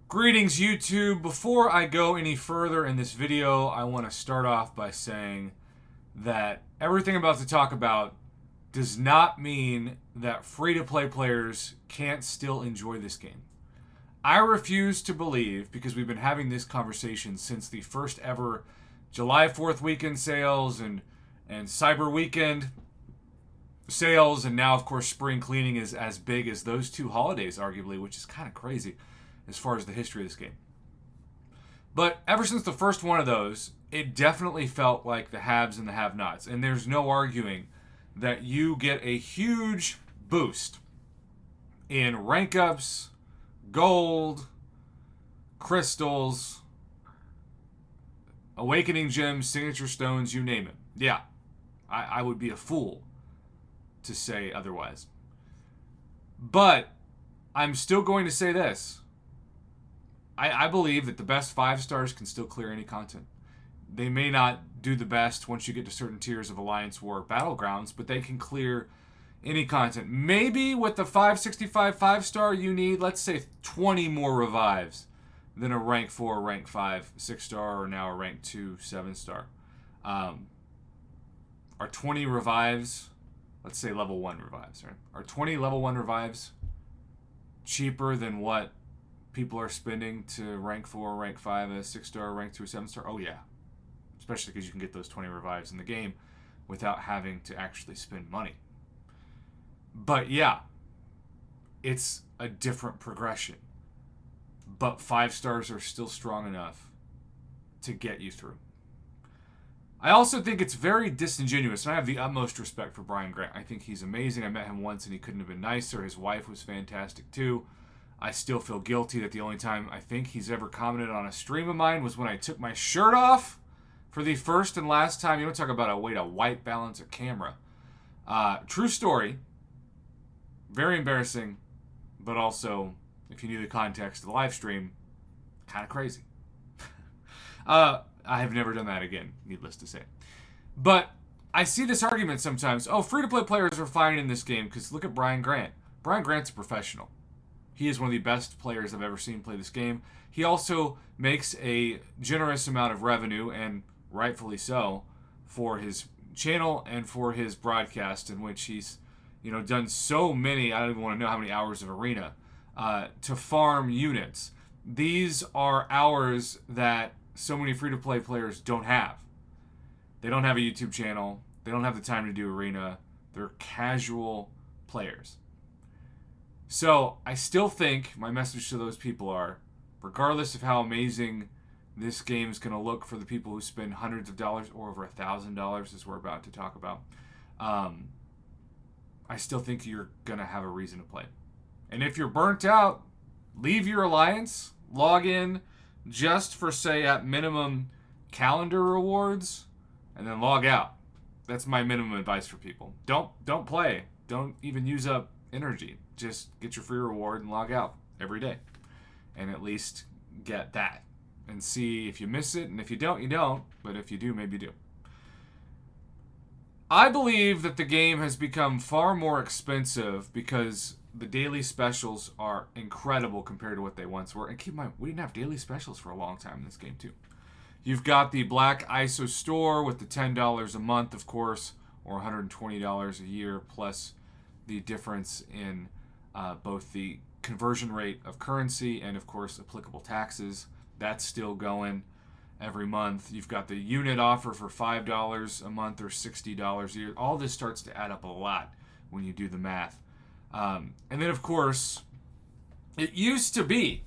Greetings, YouTube. Before I go any further in this video, I want to start off by saying that everything I'm about to talk about does not mean that free-to-play players can't still enjoy this game. I refuse to believe, because we've been having this conversation since the first ever July 4th weekend sales and Cyber Weekend sales, and now, of course, spring cleaning is as big as those two holidays, arguably, which is kind of crazy as far as the history of this game. But ever since the first one of those, it definitely felt like the haves and the have-nots. And there's no arguing that you get a huge boost in rank ups, gold, crystals, awakening gems, signature stones, you name it. Yeah, I would be a fool to say otherwise. But I'm still going to say this. I believe that the best 5 stars can still clear any content. They may not do the best once you get to certain tiers of Alliance War Battlegrounds, but they can clear any content. Maybe with the 565 5-star, you need, let's say, 20 more revives than a rank 4, rank 5, 6-star, or now a rank 2, 7-star. Are 20 revives, let's say level 1 revives, right? Are 20 level 1 revives cheaper than what people are spending to rank 4, rank 5, a 6-star, rank 2, a 7-star? Oh yeah. Especially because you can get those 20 revives in the game without having to actually spend money. But yeah, it's a different progression. But 5 stars are still strong enough to get you through. I also think it's very disingenuous, and I have the utmost respect for Brian Grant. I think he's amazing. I met him once and he couldn't have been nicer. His wife was fantastic too. I still feel guilty that the only time I think he's ever commented on a stream of mine was when I took my shirt off for the first and last time. You don't talk about a way to white balance a camera. True story. Very embarrassing, but also, if you knew the context of the live stream, kind of crazy. I have never done that again, needless to say. But I see this argument sometimes. Oh, free-to-play players are fine in this game because look at Brian Grant. Brian Grant's a professional. He is one of the best players I've ever seen play this game. He also makes a generous amount of revenue, and rightfully so, for his channel and for his broadcast, in which he's, done so many, I don't even want to know how many hours of arena, to farm units. These are hours that so many free-to-play players don't have. They don't have a YouTube channel. They don't have the time to do arena. They're casual players. So I still think my message to those people are, regardless of how amazing this game is going to look for the people who spend hundreds of dollars or over $1,000, as we're about to talk about, I still think you're going to have a reason to play. And if you're burnt out, leave your alliance, log in just for, say, at minimum calendar rewards, and then log out. That's my minimum advice for people. Don't play. Don't even use up energy. Just get your free reward and log out every day. And at least get that. And see if you miss it. And if you don't, you don't. But if you do, maybe you do. I believe that the game has become far more expensive because the daily specials are incredible compared to what they once were. And keep in mind, we didn't have daily specials for a long time in this game too. You've got the Black ISO store with the $10 a month, of course, or $120 a year, plus the difference in both the conversion rate of currency and, of course, applicable taxes. That's still going every month. You've got the unit offer for $5 a month or $60 a year. All this starts to add up a lot when you do the math. And then, of course, it used to be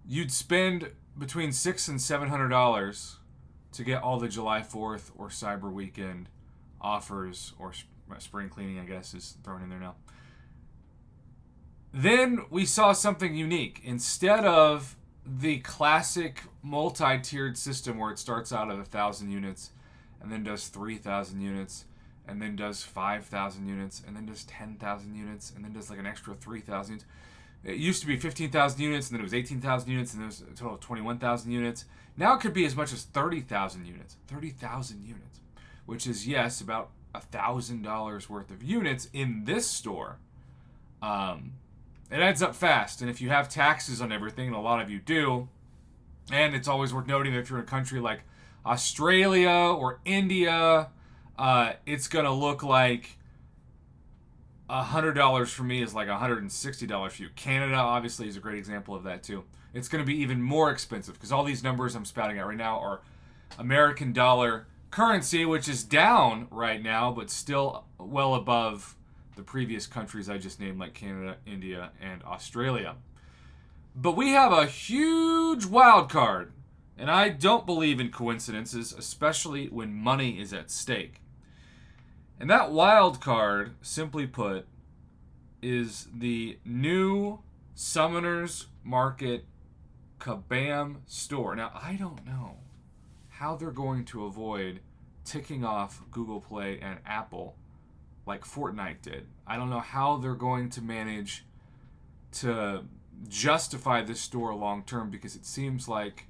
you'd spend between $600 and $700 to get all the July 4th or Cyber Weekend offers, or spring cleaning, I guess, is thrown in there now. Then we saw something unique. Instead of the classic multi-tiered system where it starts out at 1,000 units and then does 3,000 units and then does 5,000 units and then does 10,000 units and then does like an extra 3,000 units. It used to be 15,000 units and then it was 18,000 units and then it was a total of 21,000 units. Now it could be as much as 30,000 units. 30,000 units, which is, yes, about $1,000 worth of units in this store. it adds up fast. And if you have taxes on everything, and a lot of you do, and it's always worth noting that if you're in a country like Australia or India, it's going to look like $100 for me is like $160 for you. Canada, obviously, is a great example of that, too. It's going to be even more expensive because all these numbers I'm spouting out right now are American dollar currency, which is down right now, but still well above the previous countries I just named, like Canada, India, and Australia. But we have a huge wild card, and I don't believe in coincidences, especially when money is at stake. And that wild card, simply put, is the new Summoners Market Kabam Store. Now, I don't know how they're going to avoid ticking off Google Play and Apple like Fortnite did. I don't know how they're going to manage to justify this store long term, because it seems like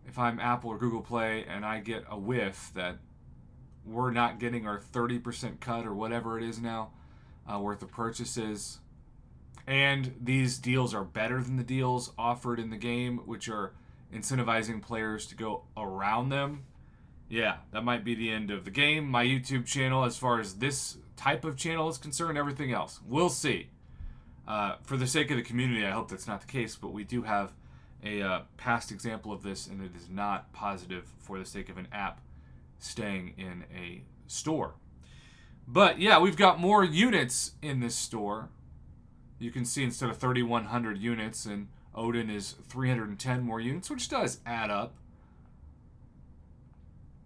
if I'm Apple or Google Play and I get a whiff that we're not getting our 30% cut or whatever it is now worth of purchases, and these deals are better than the deals offered in the game, which are incentivizing players to go around them, yeah, that might be the end of the game. My YouTube channel, as far as this type of channel is concerned, everything else, we'll see. For the sake of the community, I hope that's not the case, but we do have a past example of this, and it is not positive for the sake of an app staying in a store. But yeah, we've got more units in this store. You can see instead of 3,100 units, and Odin is 310 more units, which does add up.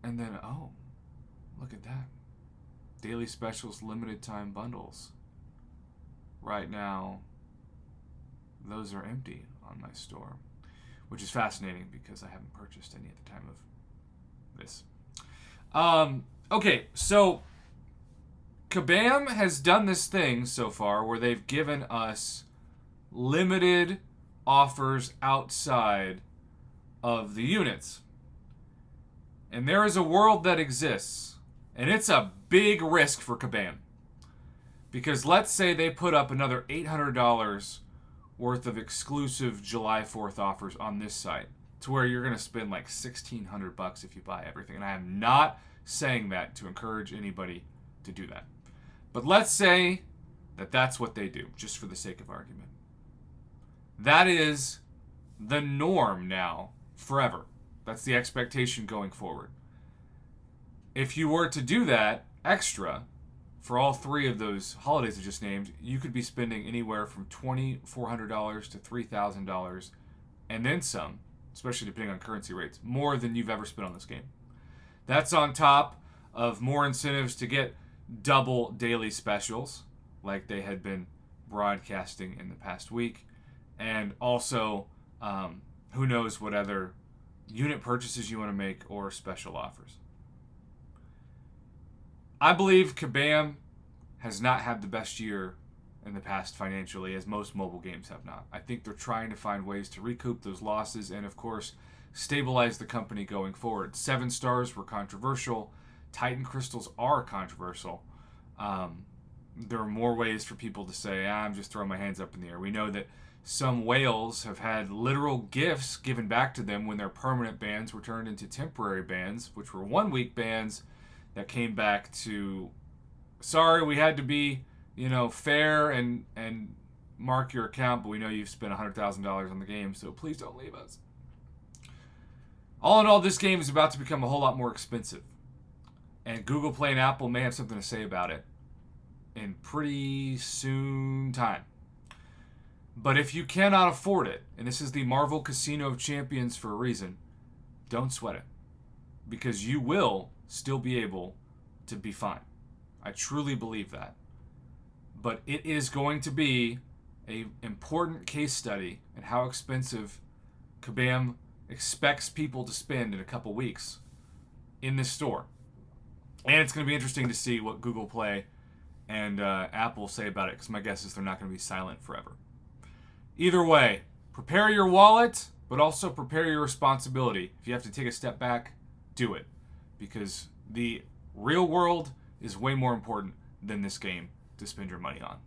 And then, oh, look at that. Daily specials, limited time bundles. Right now, those are empty on my store, which is fascinating because I haven't purchased any at the time of this. Okay, so Kabam has done this thing so far where they've given us limited offers outside of the units. And there is a world that exists, and it's a big risk for Kabam. Because let's say they put up another $800 worth of exclusive July 4th offers on this site, to where you're going to spend like $1,600 if you buy everything. And I am not saying that to encourage anybody to do that. But let's say that that's what they do, just for the sake of argument. That is the norm now, forever. That's the expectation going forward. If you were to do that extra for all three of those holidays I just named, you could be spending anywhere from $2,400 to $3,000 and then some, especially depending on currency rates, more than you've ever spent on this game. That's on top of more incentives to get double daily specials, like they had been broadcasting in the past week, and also who knows what other unit purchases you want to make or special offers. I believe Kabam has not had the best year in the past financially, as most mobile games have not. I think they're trying to find ways to recoup those losses and, of course, stabilize the company going forward. 7 stars were controversial. Titan crystals are controversial. There are more ways for people to say, I'm just throwing my hands up in the air. We know that some whales have had literal gifts given back to them when their permanent bans were turned into temporary bans, which were 1-week bans that came back to, sorry, we had to be, fair and mark your account, but we know you've spent $100,000 on the game, so please don't leave us. All in all, this game is about to become a whole lot more expensive. And Google Play and Apple may have something to say about it in pretty soon time. But if you cannot afford it, and this is the Marvel Casino of Champions for a reason, don't sweat it. Because you will still be able to be fine. I truly believe that. But it is going to be an important case study in how expensive Kabam expects people to spend in a couple weeks in this store. And it's going to be interesting to see what Google Play and Apple say about it, because my guess is they're not going to be silent forever. Either way, prepare your wallet, but also prepare your responsibility. If you have to take a step back, do it. Because the real world is way more important than this game to spend your money on.